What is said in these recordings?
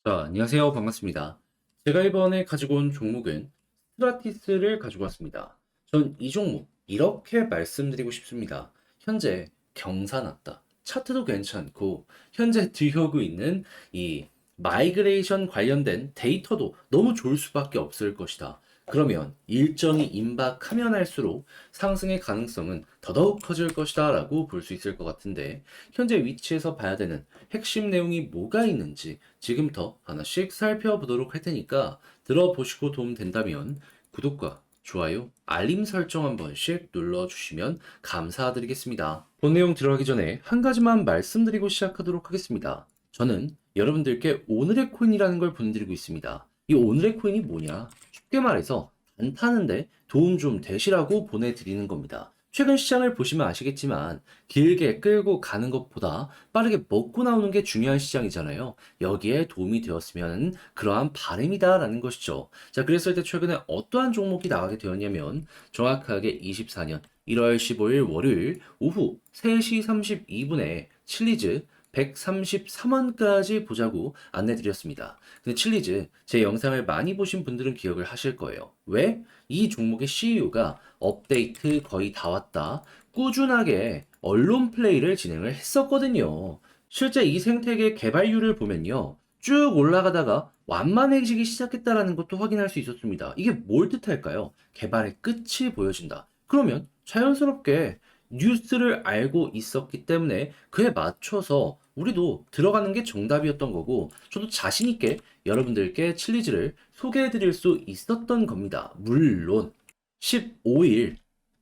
자, 안녕하세요. 반갑습니다. 제가 이번에 가지고 온 종목은 스트라티스를 가지고 왔습니다. 전 이 종목 이렇게 말씀드리고 싶습니다. 현재 경사 났다. 차트도 괜찮고 현재 들여오고 있는 이 마이그레이션 관련된 데이터도 너무 좋을 수밖에 없을 것이다. 그러면 일정이 임박하면 할수록 상승의 가능성은 더더욱 커질 것이다 라고 볼 수 있을 것 같은데 현재 위치에서 봐야 되는 핵심 내용이 뭐가 있는지 지금부터 하나씩 살펴보도록 할 테니까 들어보시고 도움 된다면 구독과 좋아요, 알림 설정 한 번씩 눌러주시면 감사드리겠습니다. 본 내용 들어가기 전에 한 가지만 말씀드리고 시작하도록 하겠습니다. 저는 여러분들께 오늘의 코인이라는 걸 보내드리고 있습니다. 이 오늘의 코인이 뭐냐? 쉽게 말해서 단타는데 도움 좀 되시라고 보내드리는 겁니다. 최근 시장을 보시면 아시겠지만 길게 끌고 가는 것보다 빠르게 먹고 나오는 게 중요한 시장이잖아요. 여기에 도움이 되었으면 그러한 바람이다라는 것이죠. 자, 그랬을 때 최근에 어떠한 종목이 나가게 되었냐면 정확하게 24년 1월 15일 월요일 오후 3시 32분에 칠리즈 133원까지 보자고 안내드렸습니다. 근데 칠리즈 제 영상을 많이 보신 분들은 기억을 하실 거예요. 왜? 이 종목의 CEO가 업데이트 거의 다 왔다. 꾸준하게 언론 플레이를 진행을 했었거든요. 실제 이 생태계 개발률을 보면요. 쭉 올라가다가 완만해지기 시작했다라는 것도 확인할 수 있었습니다. 이게 뭘 뜻할까요? 개발의 끝이 보여진다. 그러면 자연스럽게 뉴스를 알고 있었기 때문에 그에 맞춰서 우리도 들어가는 게 정답이었던 거고 저도 자신 있게 여러분들께 칠리즈를 소개해 드릴 수 있었던 겁니다. 물론 15일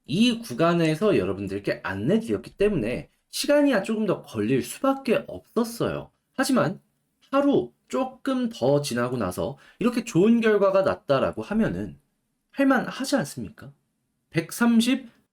이 구간에서 여러분들께 안내 드렸기 때문에 시간이 조금 더 걸릴 수밖에 없었어요. 하지만 하루 조금 더 지나고 나서 이렇게 좋은 결과가 났다라고 하면은 할만하지 않습니까?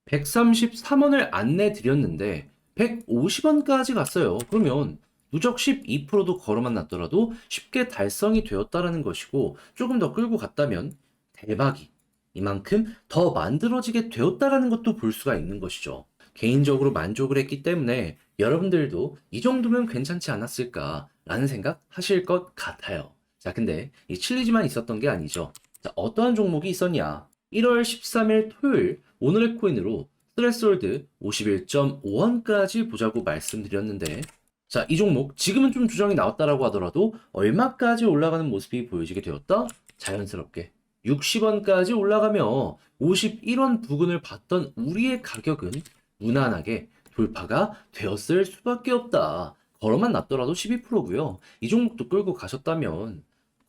133원을 안내 드렸는데 150원까지 갔어요. 그러면 누적 12%도 걸어만 놨더라도 쉽게 달성이 되었다라는 것이고 조금 더 끌고 갔다면 대박이 이만큼 더 만들어지게 되었다라는 것도 볼 수가 있는 것이죠. 개인적으로 만족을 했기 때문에 여러분들도 이 정도면 괜찮지 않았을까라는 생각 하실 것 같아요. 자, 근데 이 칠리지만 있었던 게 아니죠. 자, 어떠한 종목이 있었냐? 1월 13일 토요일 오늘의 코인으로 스트레스홀드 51.5원까지 보자고 말씀드렸는데 자, 이 종목 지금은 좀 조정이 나왔다라고 하더라도 얼마까지 올라가는 모습이 보여지게 되었다? 자연스럽게 60원까지 올라가며 51원 부근을 봤던 우리의 가격은 무난하게 돌파가 되었을 수밖에 없다. 걸어만 놨더라도 12%고요. 이 종목도 끌고 가셨다면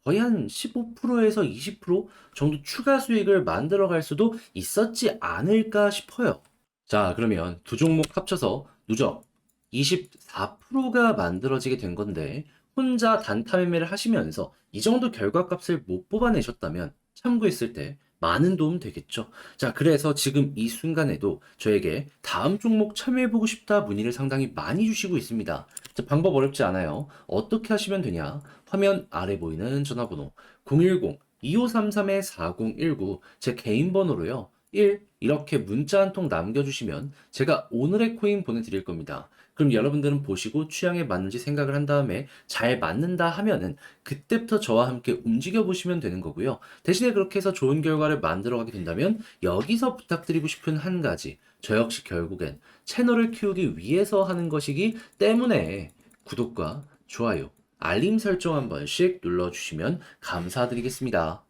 거의 한 15%에서 20% 정도 추가 수익을 만들어 갈 수도 있었지 않을까 싶어요. 자, 그러면 두 종목 합쳐서 누적 24%가 만들어지게 된 건데, 혼자 단타 매매를 하시면서 이 정도 결과값을 못 뽑아내셨다면 참고했을 때 많은 도움 되겠죠. 자, 그래서 지금 이 순간에도 저에게 다음 종목 참여해보고 싶다 문의를 상당히 많이 주시고 있습니다. 자, 방법 어렵지 않아요. 어떻게 하시면 되냐? 화면 아래 보이는 전화번호 010-2533-4019 제 개인 번호로요. 1 이렇게 문자 한 통 남겨주시면 제가 오늘의 코인 보내드릴 겁니다. 그럼 여러분들은 보시고 취향에 맞는지 생각을 한 다음에 잘 맞는다 하면은 그때부터 저와 함께 움직여 보시면 되는 거고요. 대신에 그렇게 해서 좋은 결과를 만들어 가게 된다면 여기서 부탁드리고 싶은 한 가지. 저 역시 결국엔 채널을 키우기 위해서 하는 것이기 때문에 구독과 좋아요, 알림 설정 한 번씩 눌러주시면 감사드리겠습니다.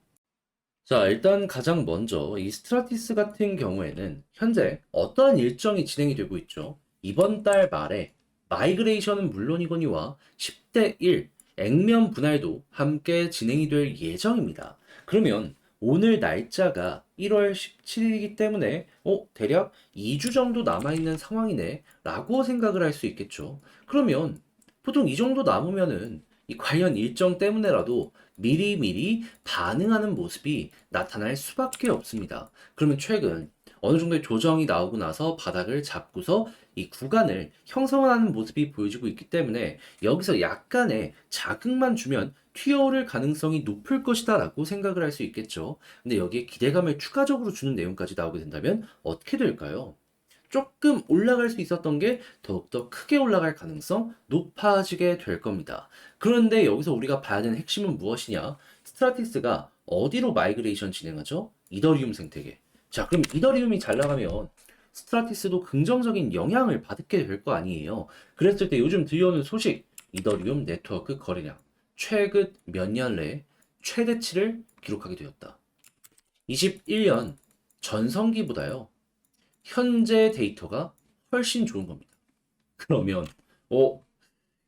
자, 일단 가장 먼저 이 스트라티스 같은 경우에는 현재 어떠한 일정이 진행이 되고 있죠. 이번 달 말에 마이그레이션은 물론이거니와 10대 1 액면 분할도 함께 진행이 될 예정입니다. 그러면 오늘 날짜가 1월 17일이기 때문에 대략 2주 정도 남아있는 상황이네 라고 생각을 할 수 있겠죠. 그러면 보통 이 정도 남으면은 이 관련 일정 때문에라도 미리미리 반응하는 모습이 나타날 수밖에 없습니다. 그러면 최근 어느 정도의 조정이 나오고 나서 바닥을 잡고서 이 구간을 형성하는 모습이 보여지고 있기 때문에 여기서 약간의 자극만 주면 튀어오를 가능성이 높을 것이다 라고 생각을 할 수 있겠죠. 근데 여기에 기대감을 추가적으로 주는 내용까지 나오게 된다면 어떻게 될까요? 조금 올라갈 수 있었던 게 더욱더 크게 올라갈 가능성 높아지게 될 겁니다. 그런데 여기서 우리가 봐야 되는 핵심은 무엇이냐? 스트라티스가 어디로 마이그레이션 진행하죠? 이더리움 생태계. 자, 그럼 이더리움이 잘 나가면 스트라티스도 긍정적인 영향을 받게 될 거 아니에요. 그랬을 때 요즘 들려오는 소식, 이더리움 네트워크 거래량 최근 몇 년 내에 최대치를 기록하게 되었다. 21년 전성기보다요. 현재 데이터가 훨씬 좋은 겁니다. 그러면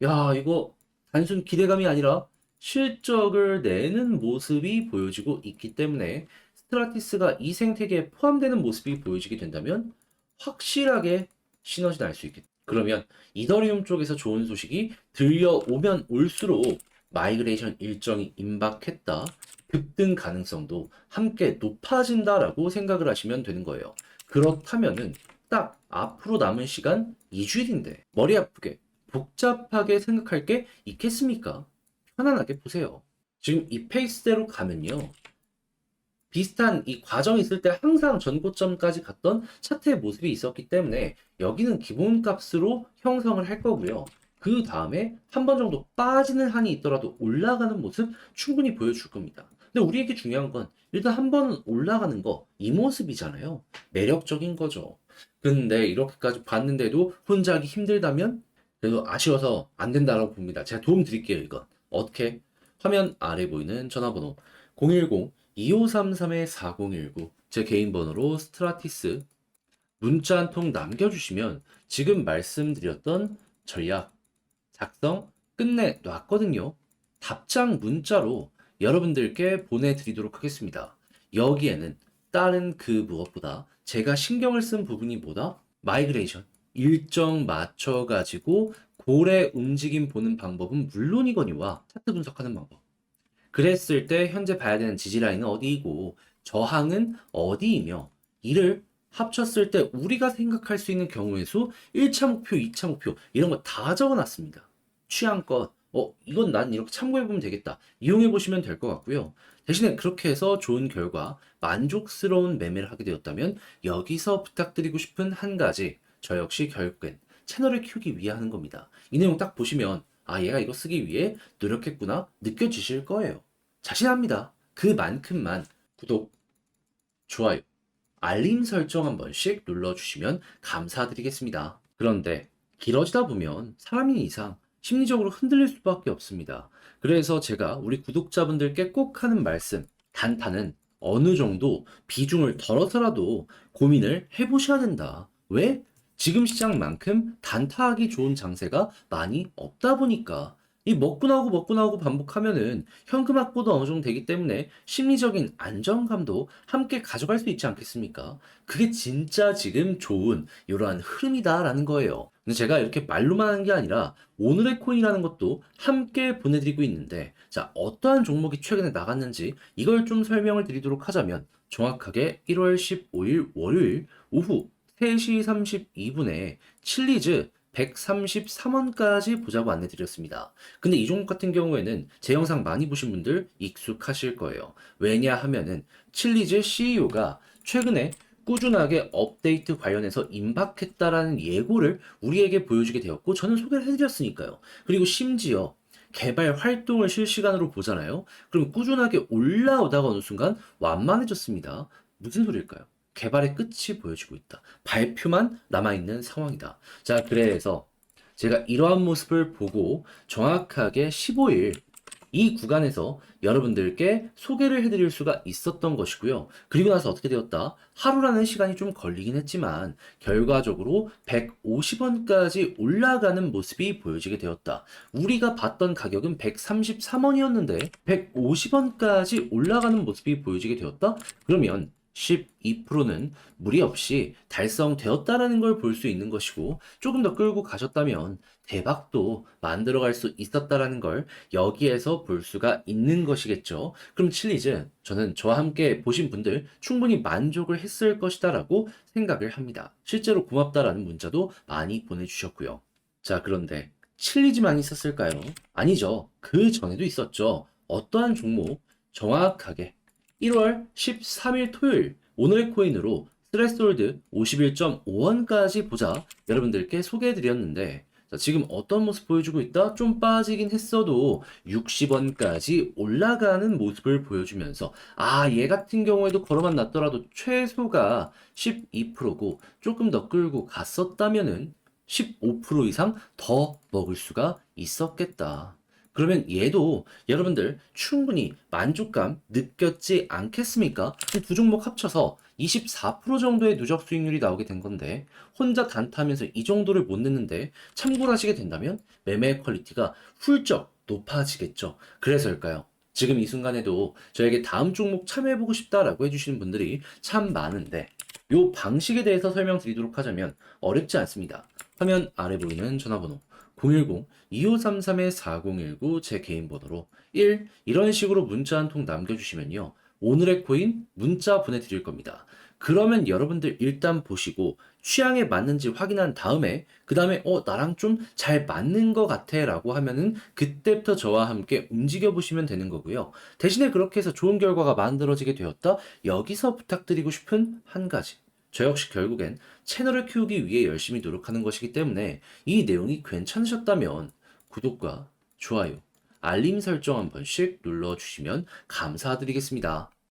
야, 이거 단순 기대감이 아니라 실적을 내는 모습이 보여지고 있기 때문에 스트라티스가 이 생태계에 포함되는 모습이 보여지게 된다면 확실하게 시너지 날 수 있겠다. 그러면 이더리움 쪽에서 좋은 소식이 들려오면 올수록 마이그레이션 일정이 임박했다. 급등 가능성도 함께 높아진다라고 생각을 하시면 되는 거예요. 그렇다면은 딱 앞으로 남은 시간 2주일인데 머리 아프게 복잡하게 생각할 게 있겠습니까? 편안하게 보세요. 지금 이 페이스대로 가면요. 비슷한 이 과정이 있을 때 항상 전고점까지 갔던 차트의 모습이 있었기 때문에 여기는 기본값으로 형성을 할 거고요. 그 다음에 한 번 정도 빠지는 한이 있더라도 올라가는 모습 충분히 보여줄 겁니다. 근데 우리에게 중요한 건 일단 한 번은 올라가는 거, 이 모습이잖아요. 매력적인 거죠. 근데 이렇게까지 봤는데도 혼자 하기 힘들다면 그래도 아쉬워서 안 된다고 봅니다. 제가 도움 드릴게요, 이건. 어떻게? 화면 아래 보이는 전화번호 010-2533-4019 제 개인 번호로 스트라티스 문자 한 통 남겨주시면 지금 말씀드렸던 전략 작성 끝내 놨거든요. 답장 문자로 여러분들께 보내드리도록 하겠습니다. 여기에는 다른 그 무엇보다 제가 신경을 쓴 부분이 뭐다? 마이그레이션 일정 맞춰가지고 고래 움직임 보는 방법은 물론이거니와 차트 분석하는 방법. 그랬을 때 현재 봐야 되는 지지라인은 어디이고 저항은 어디이며 이를 합쳤을 때 우리가 생각할 수 있는 경우의 수 1차 목표, 2차 목표 이런 거 다 적어놨습니다. 취향껏 이건 난 이렇게 참고해보면 되겠다. 이용해보시면 될 것 같고요. 대신에 그렇게 해서 좋은 결과 만족스러운 매매를 하게 되었다면 여기서 부탁드리고 싶은 한 가지 저 역시 결국엔 채널을 키우기 위해 하는 겁니다. 이 내용 딱 보시면 아, 얘가 이거 쓰기 위해 노력했구나 느껴지실 거예요. 자신합니다. 그만큼만 구독, 좋아요, 알림 설정 한 번씩 눌러주시면 감사드리겠습니다. 그런데 길어지다 보면 사람인 이상 심리적으로 흔들릴 수밖에 없습니다. 그래서 제가 우리 구독자분들께 꼭 하는 말씀, 단타는 어느 정도 비중을 덜어서라도 고민을 해보셔야 된다. 왜? 지금 시장만큼 단타하기 좋은 장세가 많이 없다 보니까 이 먹고 나오고 반복하면은 현금 확보도 어느 정도 되기 때문에 심리적인 안정감도 함께 가져갈 수 있지 않겠습니까? 그게 진짜 지금 좋은 이러한 흐름이다라는 거예요. 근데 제가 이렇게 말로만 하는 게 아니라 오늘의 코인이라는 것도 함께 보내드리고 있는데 자, 어떠한 종목이 최근에 나갔는지 이걸 좀 설명을 드리도록 하자면 정확하게 1월 15일 월요일 오후 3시 32분에 칠리즈 133원까지 보자고 안내드렸습니다. 근데 이 종목 같은 경우에는 제 영상 많이 보신 분들 익숙하실 거예요. 왜냐하면은 칠리즈 CEO가 최근에 꾸준하게 업데이트 관련해서 임박했다라는 예고를 우리에게 보여주게 되었고 저는 소개를 해드렸으니까요. 그리고 심지어 개발 활동을 실시간으로 보잖아요. 그럼 꾸준하게 올라오다가 어느 순간 완만해졌습니다. 무슨 소리일까요? 개발의 끝이 보여지고 있다. 발표만 남아있는 상황이다. 자, 그래서 제가 이러한 모습을 보고 정확하게 15일 이 구간에서 여러분들께 소개를 해드릴 수가 있었던 것이고요. 그리고 나서 어떻게 되었다? 하루라는 시간이 좀 걸리긴 했지만 결과적으로 150원까지 올라가는 모습이 보여지게 되었다. 우리가 봤던 가격은 133원이었는데 150원까지 올라가는 모습이 보여지게 되었다? 그러면 12%는 무리 없이 달성되었다라는 걸 볼 수 있는 것이고 조금 더 끌고 가셨다면 대박도 만들어갈 수 있었다라는 걸 여기에서 볼 수가 있는 것이겠죠. 그럼 칠리즈 저는 저와 함께 보신 분들 충분히 만족을 했을 것이다라고 생각을 합니다. 실제로 고맙다라는 문자도 많이 보내주셨고요. 자, 그런데 칠리즈만 있었을까요? 아니죠. 그 전에도 있었죠. 어떠한 종목 정확하게 1월 13일 토요일 오늘의 코인으로 스트레스홀드 51.5원까지 보자 여러분들께 소개해드렸는데 자, 지금 어떤 모습 보여주고 있다? 좀 빠지긴 했어도 60원까지 올라가는 모습을 보여주면서 얘 같은 경우에도 걸어만 놨더라도 최소가 12%고 조금 더 끌고 갔었다면은 15% 이상 더 먹을 수가 있었겠다. 그러면 얘도 여러분들 충분히 만족감 느꼈지 않겠습니까? 두 종목 합쳐서 24% 정도의 누적 수익률이 나오게 된 건데 혼자 단타하면서 이 정도를 못 냈는데 참고를 하시게 된다면 매매 퀄리티가 훌쩍 높아지겠죠. 그래서일까요? 지금 이 순간에도 저에게 다음 종목 참여해보고 싶다라고 해주시는 분들이 참 많은데 이 방식에 대해서 설명드리도록 하자면 어렵지 않습니다. 화면 아래 보이는 전화번호 010-2533-4019 제 개인 번호로 이런 식으로 문자 한 통 남겨주시면요. 오늘의 코인 문자 보내드릴 겁니다. 그러면 여러분들 일단 보시고 취향에 맞는지 확인한 다음에 그 다음에 나랑 좀 잘 맞는 것 같아 라고 하면은 그때부터 저와 함께 움직여 보시면 되는 거고요. 대신에 그렇게 해서 좋은 결과가 만들어지게 되었다. 여기서 부탁드리고 싶은 한 가지. 저 역시 결국엔 채널을 키우기 위해 열심히 노력하는 것이기 때문에 이 내용이 괜찮으셨다면 구독과 좋아요, 알림 설정 한 번씩 눌러주시면 감사드리겠습니다.